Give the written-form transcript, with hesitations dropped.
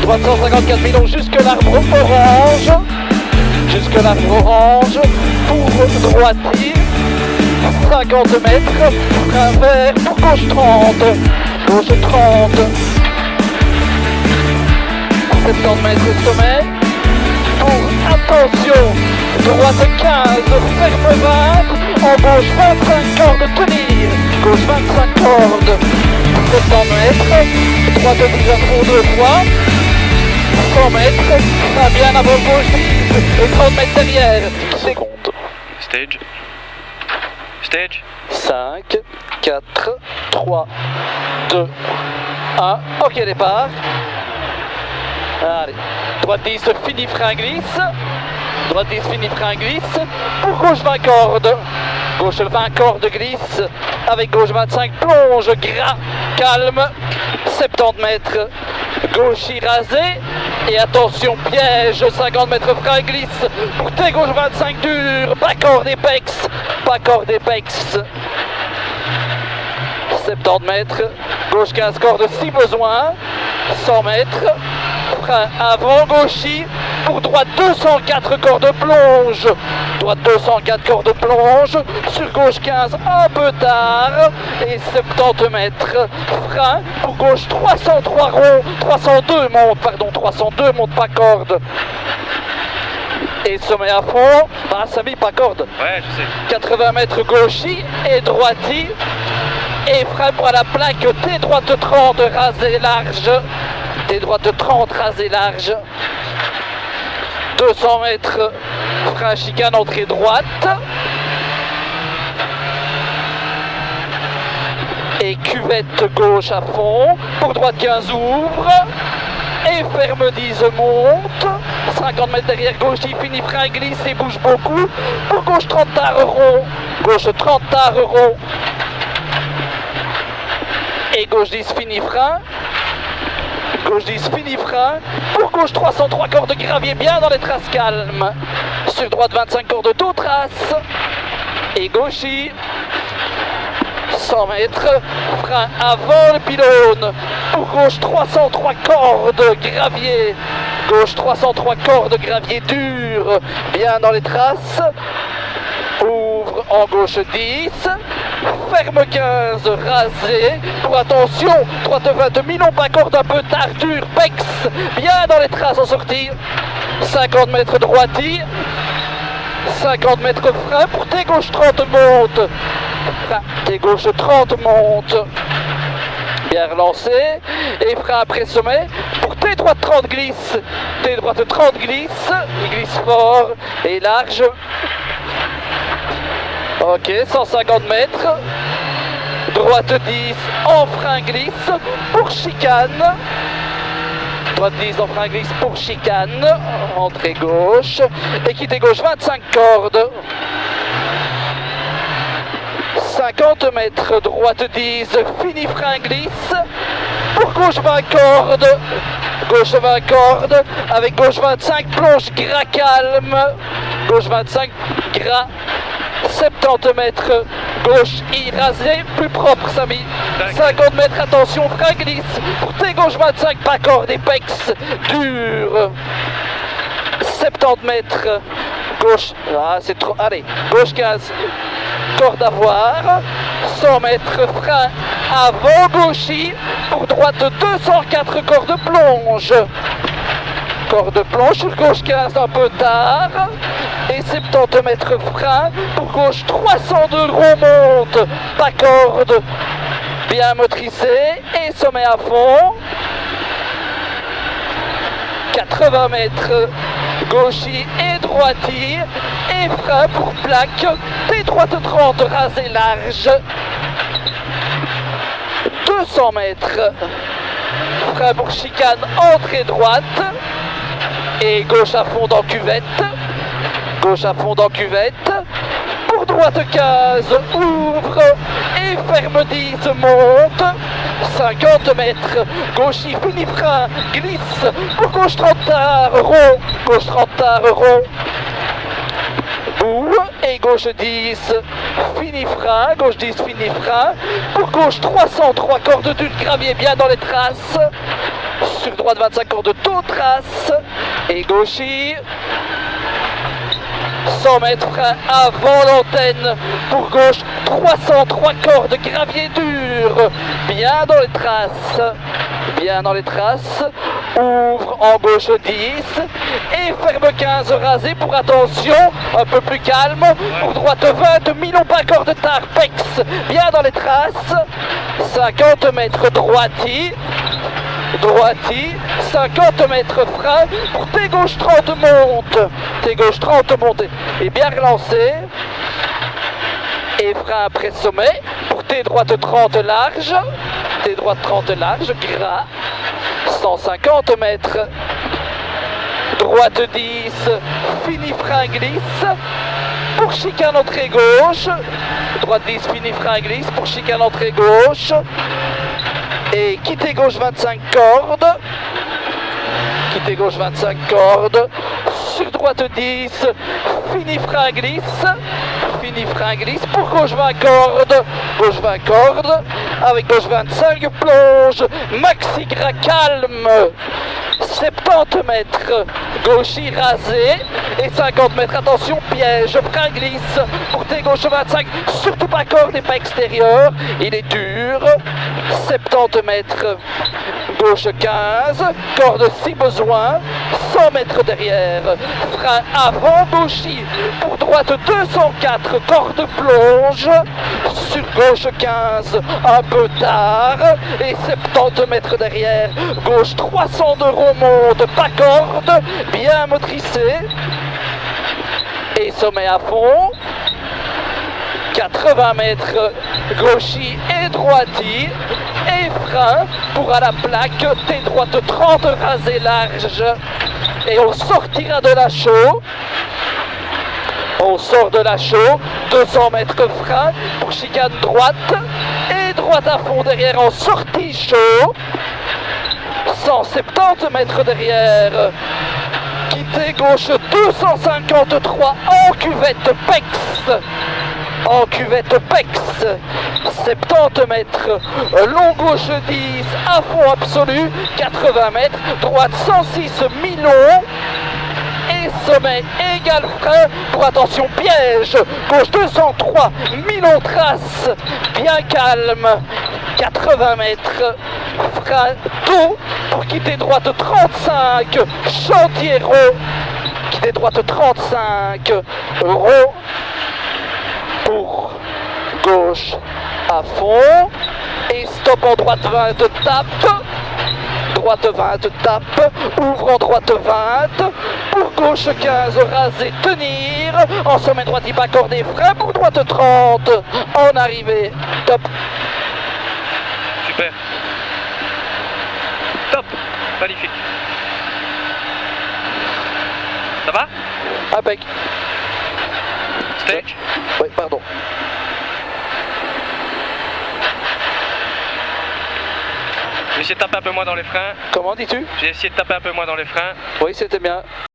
droite 154 millions jusque l'arbre orange. Jusque l'arbre orange. Pour droitier. 50 mètres. Frein vert pour gauche 30. Gauche 30. 70 mètres au sommet. Pour attention. Droite 15. Ferme 20. En gauche 25 cordes. Tenir. Gauche 25 cordes. 700 mètres, droite 10 à fond 2 fois, 100 mètres, pas bien avant gauche 10 et 30 mètres derrière, seconde. Stage. Stage. 5, 4, 3, 2, 1, ok départ. Allez, droite 10, fini, frein glisse. Droite 10, fini, frein glisse. Pour gauche 20 cordes. Gauche 20 cordes glisse. Avec gauche 25, plonge, gras, calme. 70 mètres. Gauche rasé. Et attention, piège, 50 mètres frein glisse. Pour tes gauche 25 dur. Pas corde épex. Pas corde épex. 70 mètres. Gauche 15 cordes si besoin. 100 mètres. Frein avant gauchis. Pour droite 204 cordes plonge. Droite 204 cordes plonge. Sur gauche 15 un peu tard. Et 70 mètres. Frein. Pour gauche 303 rond. 302 monte, pardon. 302 monte pas corde. Et sommet à fond. Ah, ça met pas corde. Ouais, je sais. 80 mètres gauchis et droiti. Et frein pour la plaque. T droite 30 rasé large. T droite 30 rasé large. 200 mètres, frein chicane, entrée droite. Et cuvette gauche à fond. Pour droite 15 ouvre. Et ferme 10 monte. 50 mètres derrière gauche, il finit, frein glisse et bouge beaucoup. Pour gauche 30 tard rond. Gauche 30 tard rond. Et gauche 10 fini, frein. Gauche 10, fini frein. Pour gauche 303 cordes gravier bien dans les traces calmes. Sur droite 25 cordes d'autres traces. Et gauchis. 100 mètres. Frein avant le pylône. Pour gauche 303 cordes gravier. Gauche 303 cordes gravier dur. Bien dans les traces. Ouvre en gauche 10. Ferme 15, rasé. Pour attention, droite 20, mi-long, pas corde un peu tard, dur, pex. Bien dans les traces en sortie. 50 mètres droiti. 50 mètres frein. Pour tes gauche 30 monte. Tes gauche 30 monte. Bien relancé. Et frein après sommet. Pour tes droite 30 glisse. Tes droite 30 glisse. Il glisse fort et large. Ok, 150 mètres. Droite 10 en frein glisse pour chicane. Droite 10 en frein glisse pour chicane. Entrée gauche. Et quitter gauche 25 cordes. 50 mètres. Droite 10. Fini frein glisse. Pour gauche 20 cordes. Gauche 20 cordes. Avec gauche 25 plonge gras calme. Gauche 25 gras. 70 mètres, gauche rasé, plus propre Samy. 50 mètres, attention, frein glisse. Pour tes gauche 25, pas corde, épex, dur. 70 mètres, gauche, ah c'est trop, allez, gauche 15, corde à voir. 100 mètres, frein avant gauchis. Pour droite 204 cordes plonge. Corde plonge sur gauche 15 un peu tard. Et 70 mètres frein. Pour gauche 302 remonte. Pas corde. Bien motricé. Et sommet à fond. 80 mètres. Gauchis et droiti. Et frein pour plaque. T droite 30 rasé large. 200 mètres. Frein pour chicane, entrée droite. Et gauche à fond dans cuvette. Gauche à fond dans cuvette. Pour droite 15, ouvre. Et ferme 10, monte. 50 mètres. Gauche, il finit frein, glisse. Pour gauche 30 tard, rond. Gauche 30 tard, rond. Boue. Et gauche 10, fini frein. Gauche 10, fini frein. Pour gauche 303 cordes d'une gravier bien dans les traces. Sur droite 25 cordes de taux, trace. Et gauchy. 100 mètres, frein avant l'antenne. Pour gauche, 303 cordes, gravier dur. Bien dans les traces. Bien dans les traces. Ouvre en gauche 10. Et ferme 15 rasé pour attention. Un peu plus calme. Pour droite 20. Milon pas corde Tarpex. Bien dans les traces. 50 mètres droiti. Droiti, 50 mètres frein, pour T gauche 30 monte, T gauche 30 monte et bien relancé, et frein après sommet, pour T droite 30 large, T droite 30 large, gras, 150 mètres, droite 10, fini frein glisse, pour chicane entrée gauche, droite 10, fini frein glisse, pour chicane entrée gauche, et quitter gauche 25 cordes, quitter gauche 25 cordes, sur droite 10, fini frein glisse, pour gauche 20 cordes, avec gauche 25 plonge, maxi gras calme, 70 mètres, gauchy rasé, et 50 mètres, attention piège, frein glisse, pour T gauche 25, surtout pas corde et pas extérieur, il est dur, 70 mètres, gauche 15, corde si besoin, 100 mètres derrière, frein avant gauchy, pour droite 204, corde plonge, sur gauche 15, un peu tard, et 70 mètres derrière, gauche 302 remonte, pas corde, bien motricé, et sommet à fond, 80 mètres, gauchy et droiti, et frein pour à la plaque, T droite 30 rasé large, et on sortira de la chaux. On sort de la chaux, 200 mètres frein pour chicane droite, et droite à fond derrière en sortie chaux, 170 mètres derrière, quitter gauche 253 en cuvette PEX, 70 mètres, long gauche 10, à fond absolu, 80 mètres, droite 106 Milon, et sommet égal frein, pour attention piège, gauche 203, Milon trace, bien calme, 80 mètres, frein tôt, pour quitter droite 35, chantier rond, quitter droite 35, rond, pour gauche à fond, et stop en droite 20, tape, droite 20, tape, ouvre en droite 20, pour gauche 15, rasé, tenir, en sommet droite, il pas cordé, frein pour droite 30, en arrivée, top. Super. Top. Magnifique. Ça va? Impec. Stage. Oui, pardon. J'ai essayé de taper un peu moins dans les freins. Comment dis-tu? J'ai essayé de taper un peu moins dans les freins. Oui, c'était bien.